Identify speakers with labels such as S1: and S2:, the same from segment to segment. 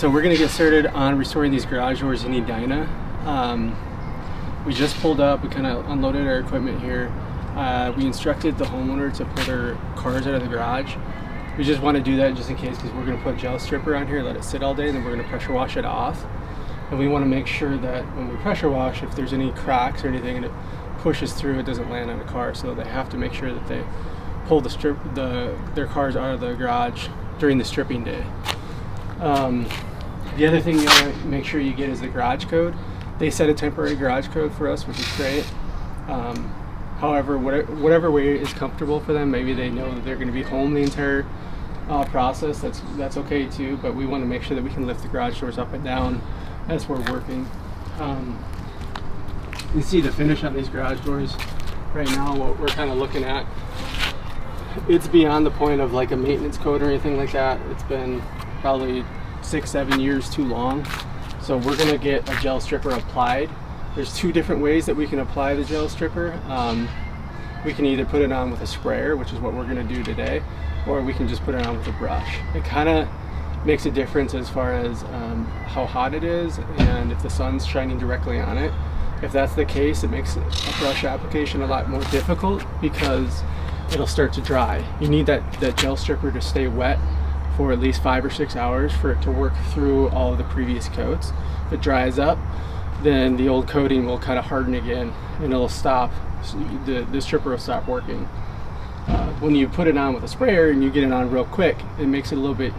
S1: so we're going to get started on restoring these garage doors in Edina. We just pulled up, we kind of unloaded our equipment here. We instructed the homeowner to pull their cars out of the garage. We just want to do that just in case, because we're going to put gel stripper on here, let it sit all day, and then we're going to pressure wash it off. And we want to make sure that when we pressure wash, if there's any cracks or anything and it pushes through, it doesn't land on the car. So they have to make sure that they pull their cars out of the garage during the stripping day. The other thing you want to make sure you get is the garage code. They set a temporary garage code for us, which is great. However, whatever way is comfortable for them, maybe they know that they're going to be home the entire process, that's okay too, but we want to make sure that we can lift the garage doors up and down as we're working. You see the finish on these garage doors right now, what we're kind of looking at, it's beyond the point of like a maintenance code or anything like that. It's been probably 6-7 years too long. So we're going to get a gel stripper applied. There's two different ways that we can apply the gel stripper. We can either put it on with a sprayer, which is what we're going to do today, or we can just put it on with a brush. It kind of makes a difference as far as how hot it is and if the sun's shining directly on it. If that's the case, it makes a brush application a lot more difficult because it'll start to dry. You need that gel stripper to stay wet for at least 5 or 6 hours for it to work through all of the previous coats. If it dries up, then the old coating will kind of harden again and it'll stop. The stripper will stop working. When you put it on with a sprayer and you get it on real quick, it makes it a little bit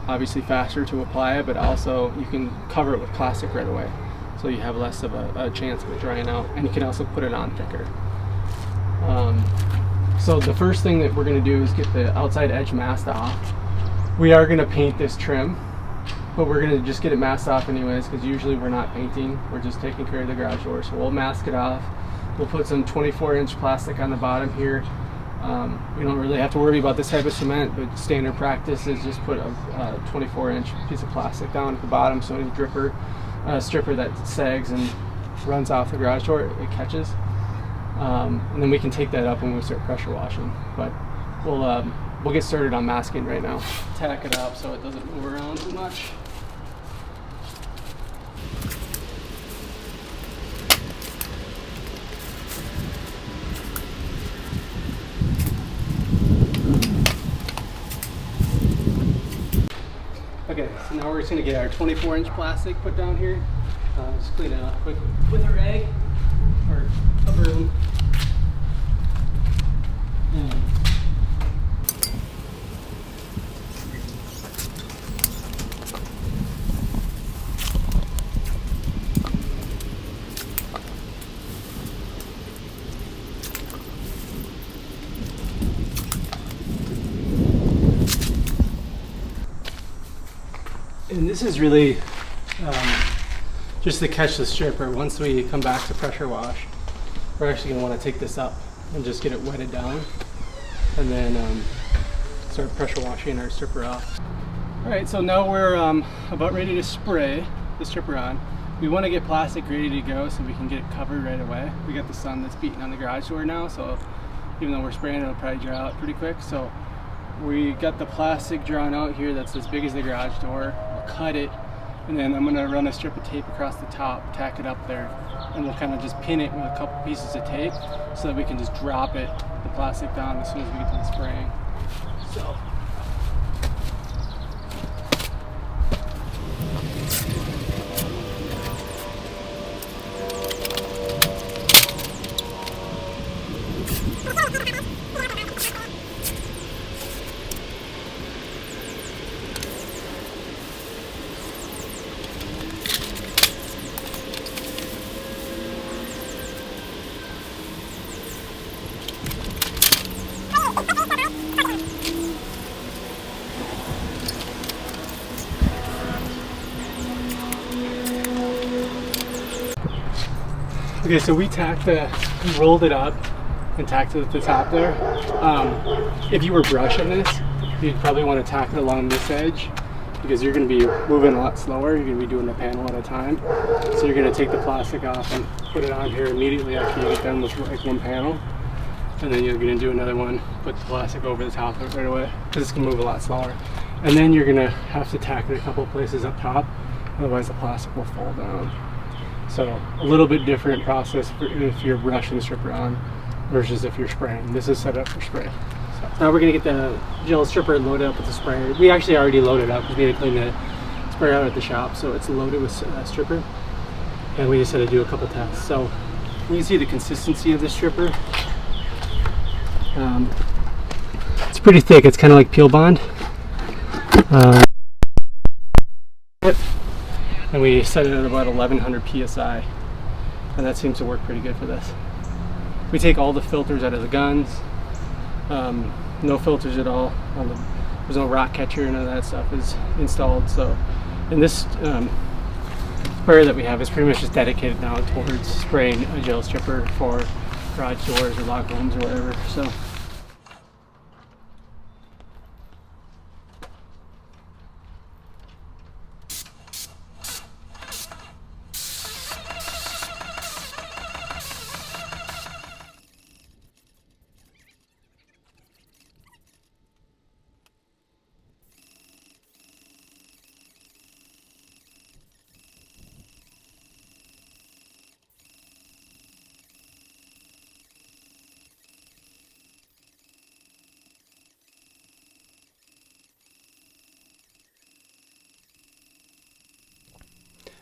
S1: obviously faster to apply it, but also you can cover it with plastic right away, so you have less of a chance of it drying out, and you can also put it on thicker. So the first thing that we're going to do is get the outside edge masked off. We are going to paint this trim, but we're going to just get it masked off anyways, because usually we're not painting, we're just taking care of the garage door. So we'll mask it off. We'll put some 24-inch plastic on the bottom here. We don't really have to worry about this type of cement, but standard practice is just put a 24-inch piece of plastic down at the bottom, so any stripper that sags and runs off the garage door, it catches. And then we can take that up when we start pressure washing. But we'll get started on masking right now. Tack it up so it doesn't move around too much. Okay, so now we're just going to get our 24-inch plastic put down here. Just clean it up quick with a rag or a broom. And this is really just to catch the stripper. Once we come back to pressure wash, we're actually going to want to take this up and just get it wetted down, and then start pressure washing our stripper off. Alright, so now we're about ready to spray the stripper on. We want to get plastic ready to go so we can get it covered right away. We got the sun that's beating on the garage door now, so even though we're spraying, it'll probably dry out pretty quick. So we got the plastic drawn out here that's as big as the garage door. We'll cut it, and then I'm going to run a strip of tape across the top, tack it up there, and we'll kind of just pin it with a couple pieces of tape so that we can just drop the plastic down as soon as we get to the spraying. So. Okay, so we rolled it up and tacked it at the top there. If you were brushing this, you'd probably want to tack it along this edge because you're going to be moving a lot slower. You're going to be doing a panel at a time. So you're going to take the plastic off and put it on here immediately after you get done with like one panel. And then you're going to do another one, put the plastic over the top of it right away because it's going to move a lot slower. and then you're gonna have to tack it a couple places up top, otherwise the plastic will fall down. So a little bit different process if you're brushing the stripper on versus if you're spraying. This is set up for spray. So now we're gonna get the gel stripper loaded up with the sprayer. We actually already loaded up because we had to clean the sprayer out at the shop, so it's loaded with stripper, and we just had to do a couple tests. So you can see the consistency of the stripper. It's pretty thick. It's kind of like peel bond. And we set it at about 1100 psi, and that seems to work pretty good for this. We take all the filters out of the guns. No filters at all. There's no rock catcher, none of that stuff is installed. So, and this sprayer that we have is pretty much just dedicated now towards spraying a gel stripper for garage doors or lock homes or whatever. So.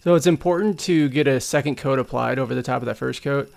S1: So it's important to get a second coat applied over the top of that first coat,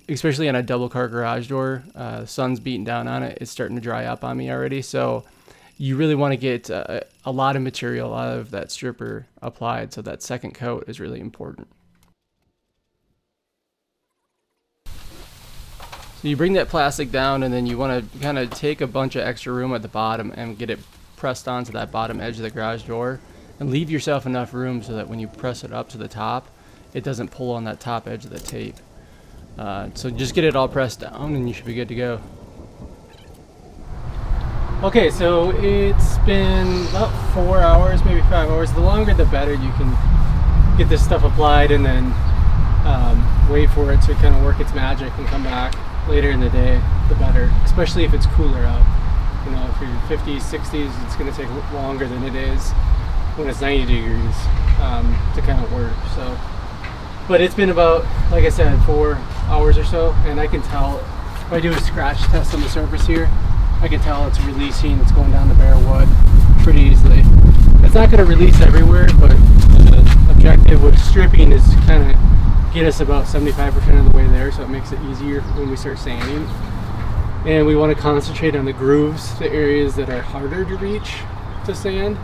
S1: especially on a double car garage door. The sun's beating down on it. It's starting to dry up on me already. So you really want to get a lot of material out of that stripper applied. So that second coat is really important. So you bring that plastic down, and then you want to kind of take a bunch of extra room at the bottom and get it pressed onto that bottom edge of the garage door. And leave yourself enough room so that when you press it up to the top, it doesn't pull on that top edge of the tape. So just get it all pressed down and you should be good to go. Okay, so it's been about 4 hours, maybe 5 hours. The longer the better. You can get this stuff applied and then wait for it to kind of work its magic and come back later in the day, the better, especially if it's cooler out. You know, if you're 50s, 60s, it's going to take longer than it is when it's 90 degrees to kind of work. So, but it's been about, like I said, 4 hours or so, and I can tell if I do a scratch test on the surface here, I can tell it's releasing, it's going down the bare wood pretty easily. It's not going to release everywhere, but the objective with stripping is kind of get us about 75% of the way there, so it makes it easier when we start sanding. And we want to concentrate on the grooves, the areas that are harder to reach to sand.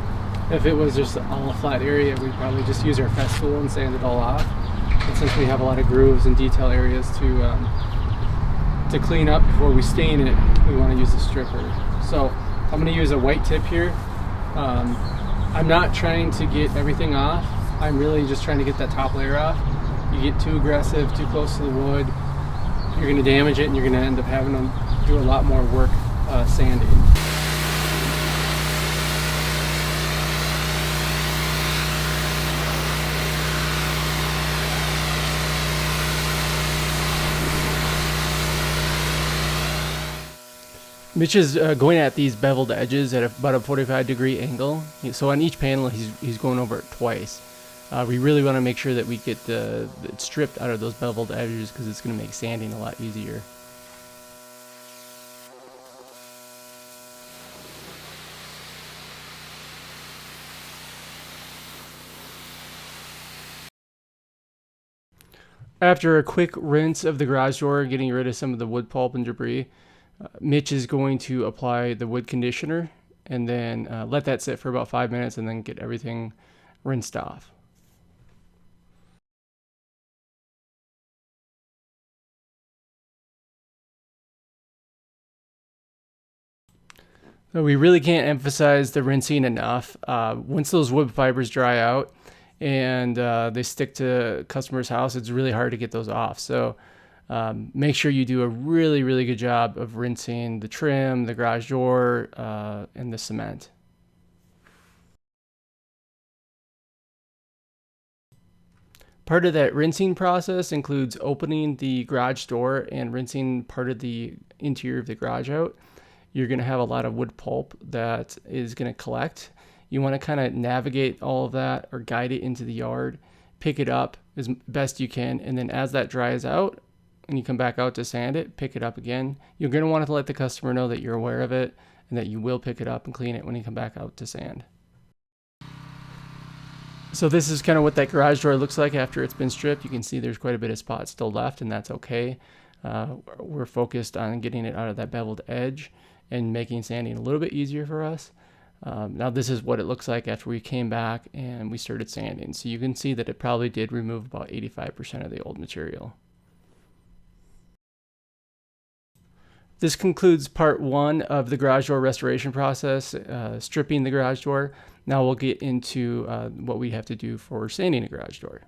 S1: If it was just all a flat area, we'd probably just use our fest tool and sand it all off. And since we have a lot of grooves and detail areas to clean up before we stain it, we want to use the stripper. So I'm going to use a white tip here. I'm not trying to get everything off. I'm really just trying to get that top layer off. You get too aggressive, too close to the wood, you're going to damage it and you're going to end up having to do a lot more work sanding. Mitch is going at these beveled edges at about a 45-degree angle. So on each panel, he's going over it twice. We really want to make sure that we get it stripped out of those beveled edges because it's going to make sanding a lot easier. After a quick rinse of the garage door, getting rid of some of the wood pulp and debris, Mitch is going to apply the wood conditioner and then let that sit for about 5 minutes and then get everything rinsed off. So we really can't emphasize the rinsing enough. Once those wood fibers dry out and they stick to customer's house, it's really hard to get those off. So make sure you do a really, really good job of rinsing the trim, the garage door, and the cement. Part of that rinsing process includes opening the garage door and rinsing part of the interior of the garage out.
S2: you're going to have a lot of wood pulp that is going to collect. You want to kind of navigate all of that or guide it into the yard, pick it up as best you can, and then as that dries out and you come back out to sand it, pick it up again. You're going to want to let the customer know that you're aware of it and that you will pick it up and clean it when you come back out to sand. So this is kind of what that garage door looks like after it's been stripped. You can see there's quite a bit of spots still left, and that's okay. We're focused on getting it out of that beveled edge and making sanding a little bit easier for us. Now this is what it looks like after we came back and we started sanding. So you can see that it probably did remove about 85% of the old material. This concludes part 1 of the garage door restoration process, stripping the garage door. Now we'll get into what we have to do for sanding a garage door.